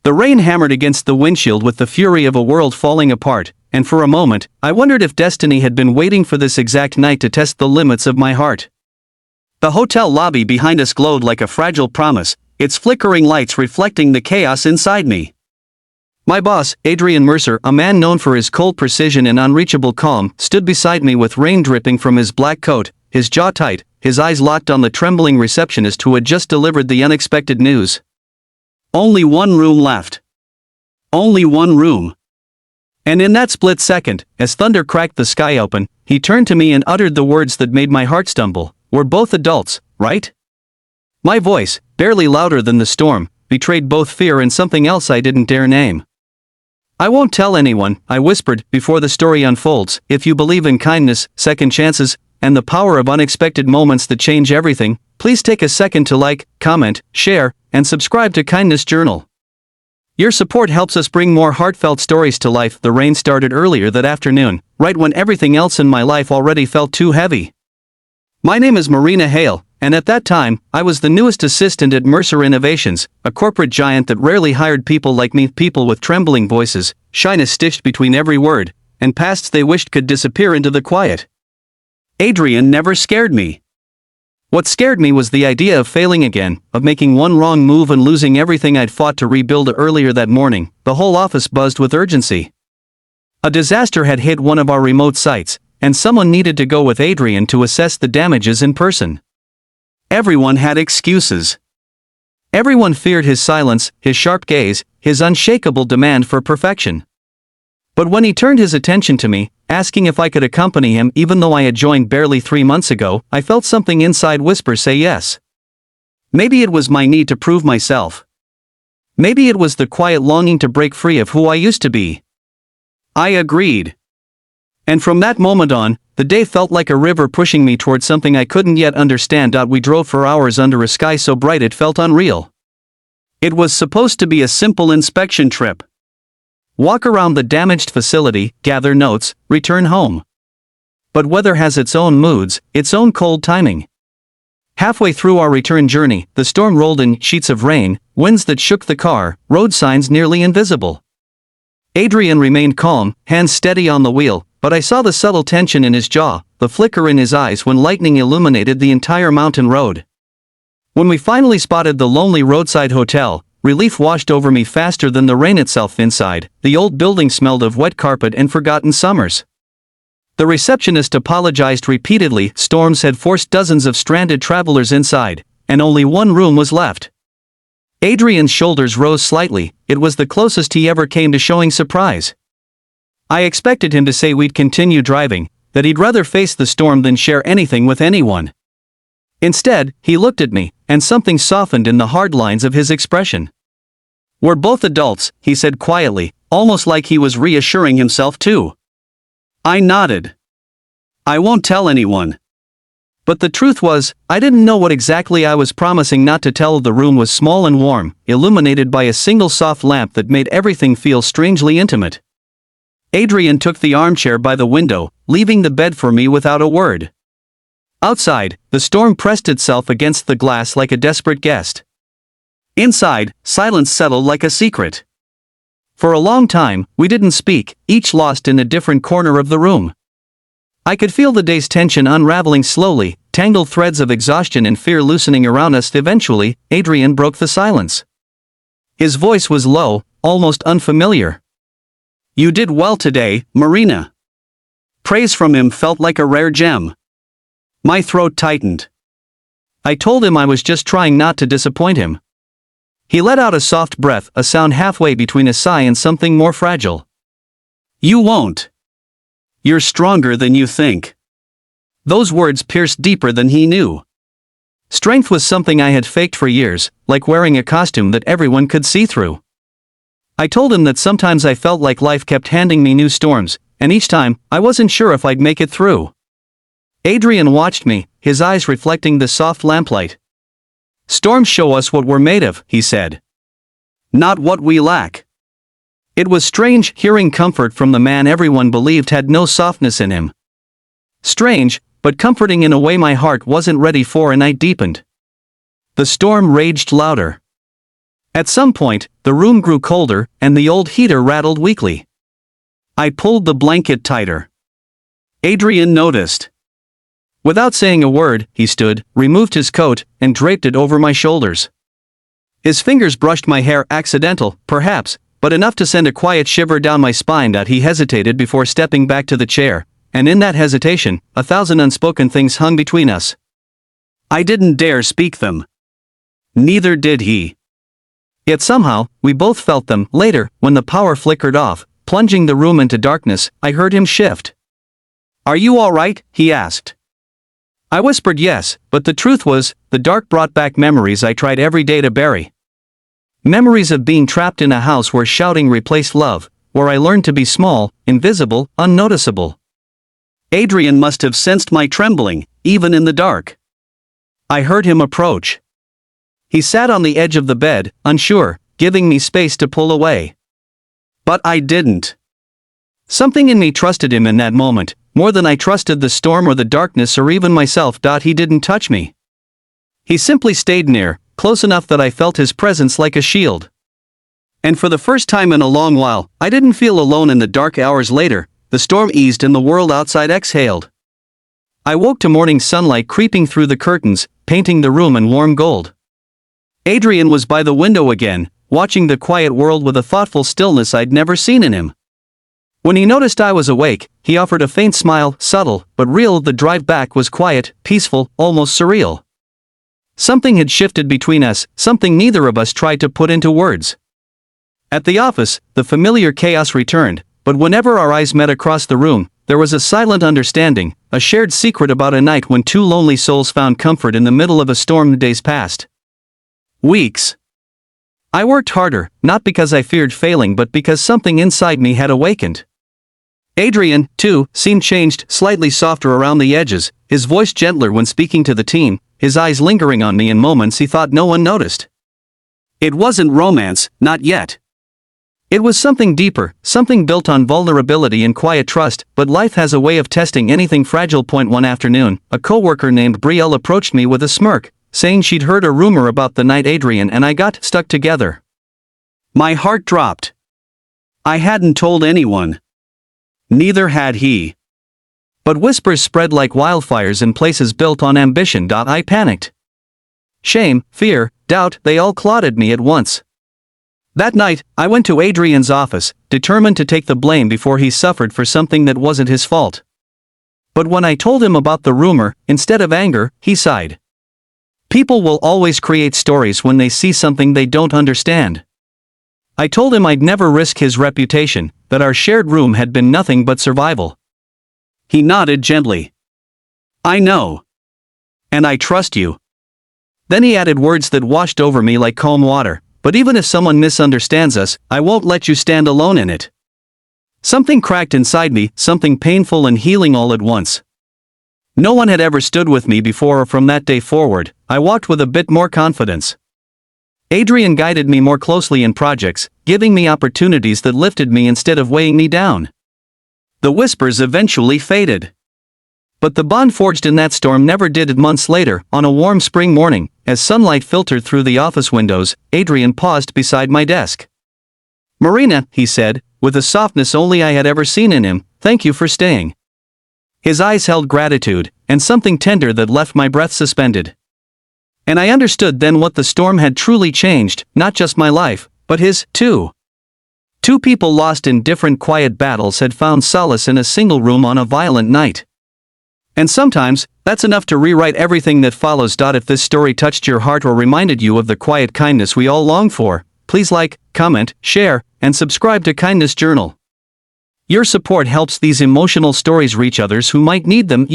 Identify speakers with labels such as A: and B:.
A: The rain hammered against the windshield with the fury of a world falling apart, and for a moment, I wondered if destiny had been waiting for this exact night to test the limits of my heart. The hotel lobby behind us glowed like a fragile promise, its flickering lights reflecting the chaos inside me. My boss, Adrian Mercer, a man known for his cold precision and unreachable calm, stood beside me with rain dripping from his black coat, his jaw tight, his eyes locked on the trembling receptionist who had just delivered the unexpected news. Only one room left. Only one room. And in that split second, as thunder cracked the sky open, he turned to me and uttered the words that made my heart stumble. We're both adults, right? My voice, barely louder than the storm, betrayed both fear and something else I didn't dare name. I won't tell anyone, I whispered, before the story unfolds. If you believe in kindness, second chances, and the power of unexpected moments that change everything, please take a second to like, comment, share, and subscribe to Kindness Journal. Your support helps us bring more heartfelt stories to life. The rain started earlier that afternoon, right when everything else in my life already felt too heavy. My name is Marina Hale, and at that time, I was the newest assistant at Mercer Innovations, a corporate giant that rarely hired people like me, people with trembling voices, shyness stitched between every word, and pasts they wished could disappear into the quiet. Adrian never scared me. What scared me was the idea of failing again, of making one wrong move and losing everything I'd fought to rebuild. Earlier that morning, the whole office buzzed with urgency. A disaster had hit one of our remote sites, and someone needed to go with Adrian to assess the damages in person. Everyone had excuses. Everyone feared his silence, his sharp gaze, his unshakable demand for perfection. But when he turned his attention to me, asking if I could accompany him even though I had joined barely 3 months ago, I felt something inside whisper say yes. Maybe it was my need to prove myself. Maybe it was the quiet longing to break free of who I used to be. I agreed. And from that moment on, the day felt like a river pushing me towards something I couldn't yet understand. We drove for hours under a sky so bright it felt unreal. It was supposed to be a simple inspection trip. Walk around the damaged facility, gather notes, return home. But weather has its own moods, its own cold timing. Halfway through our return journey, the storm rolled in, sheets of rain, winds that shook the car, road signs nearly invisible. Adrian remained calm, hands steady on the wheel, but I saw the subtle tension in his jaw, the flicker in his eyes when lightning illuminated the entire mountain road. When we finally spotted the lonely roadside hotel, relief washed over me faster than the rain itself. Inside, the old building smelled of wet carpet and forgotten summers. The receptionist apologized repeatedly. Storms had forced dozens of stranded travelers inside, and only one room was left. Adrian's shoulders rose slightly. It was the closest he ever came to showing surprise. I expected him to say we'd continue driving, that he'd rather face the storm than share anything with anyone. Instead, he looked at me, and something softened in the hard lines of his expression. We're both adults, he said quietly, almost like he was reassuring himself too. I nodded. I won't tell anyone. But the truth was, I didn't know what exactly I was promising not to tell. The room was small and warm, illuminated by a single soft lamp that made everything feel strangely intimate. Adrian took the armchair by the window, leaving the bed for me without a word. Outside, the storm pressed itself against the glass like a desperate guest. Inside, silence settled like a secret. For a long time, we didn't speak, each lost in a different corner of the room. I could feel the day's tension unraveling slowly, tangled threads of exhaustion and fear loosening around us. Eventually, Adrian broke the silence. His voice was low, almost unfamiliar. You did well today, Marina. Praise from him felt like a rare gem. My throat tightened. I told him I was just trying not to disappoint him. He let out a soft breath, a sound halfway between a sigh and something more fragile. You won't. You're stronger than you think. Those words pierced deeper than he knew. Strength was something I had faked for years, like wearing a costume that everyone could see through. I told him that sometimes I felt like life kept handing me new storms, and each time, I wasn't sure if I'd make it through. Adrian watched me, his eyes reflecting the soft lamplight. Storms show us what we're made of, he said. Not what we lack. It was strange hearing comfort from the man everyone believed had no softness in him. Strange, but comforting in a way my heart wasn't ready for, and I deepened. The storm raged louder. At some point, the room grew colder, and the old heater rattled weakly. I pulled the blanket tighter. Adrian noticed. Without saying a word, he stood, removed his coat, and draped it over my shoulders. His fingers brushed my hair, accidental, perhaps, but enough to send a quiet shiver down my spine. He hesitated before stepping back to the chair, and in that hesitation, 1,000 unspoken things hung between us. I didn't dare speak them. Neither did he. Yet somehow, we both felt them. Later, when the power flickered off, plunging the room into darkness, I heard him shift. "Are you all right?" he asked. I whispered yes, but the truth was, the dark brought back memories I tried every day to bury. Memories of being trapped in a house where shouting replaced love, where I learned to be small, invisible, unnoticeable. Adrian must have sensed my trembling, even in the dark. I heard him approach. He sat on the edge of the bed, unsure, giving me space to pull away. But I didn't. Something in me trusted him in that moment, more than I trusted the storm or the darkness or even myself. He didn't touch me. He simply stayed near, close enough that I felt his presence like a shield. And for the first time in a long while, I didn't feel alone in the dark. Hours later, the storm eased and the world outside exhaled. I woke to morning sunlight creeping through the curtains, painting the room in warm gold. Adrian was by the window again, watching the quiet world with a thoughtful stillness I'd never seen in him. When he noticed I was awake, he offered a faint smile, subtle, but real. The drive back was quiet, peaceful, almost surreal. Something had shifted between us, something neither of us tried to put into words. At the office, the familiar chaos returned, but whenever our eyes met across the room, there was a silent understanding, a shared secret about a night when two lonely souls found comfort in the middle of a storm. Days passed. Weeks. I worked harder, not because I feared failing but because something inside me had awakened. Adrian, too, seemed changed, slightly softer around the edges, his voice gentler when speaking to the team, his eyes lingering on me in moments he thought no one noticed. It wasn't romance, not yet. It was something deeper, something built on vulnerability and quiet trust, but life has a way of testing anything fragile. One afternoon, a coworker named Brielle approached me with a smirk, saying she'd heard a rumor about the night Adrian and I got stuck together. My heart dropped. I hadn't told anyone. Neither had he. But whispers spread like wildfires in places built on ambition. I panicked. Shame, fear, doubt, they all clotted me at once. That night, I went to Adrian's office, determined to take the blame before he suffered for something that wasn't his fault. But when I told him about the rumor, instead of anger, he sighed. People will always create stories when they see something they don't understand. I told him I'd never risk his reputation, that our shared room had been nothing but survival. He nodded gently. I know. And I trust you. Then he added words that washed over me like calm water, but even if someone misunderstands us, I won't let you stand alone in it. Something cracked inside me, something painful and healing all at once. No one had ever stood with me before, or from that day forward, I walked with a bit more confidence. Adrian guided me more closely in projects, giving me opportunities that lifted me instead of weighing me down. The whispers eventually faded. But the bond forged in that storm never did. Months later, on a warm spring morning, as sunlight filtered through the office windows, Adrian paused beside my desk. "Marina," he said, with a softness only I had ever seen in him, "thank you for staying." His eyes held gratitude, and something tender that left my breath suspended. And I understood then what the storm had truly changed, not just my life, but his, too. Two people lost in different quiet battles had found solace in a single room on a violent night. And sometimes, that's enough to rewrite everything that follows. If this story touched your heart or reminded you of the quiet kindness we all long for, please like, comment, share, and subscribe to Kindness Journal. Your support helps these emotional stories reach others who might need them.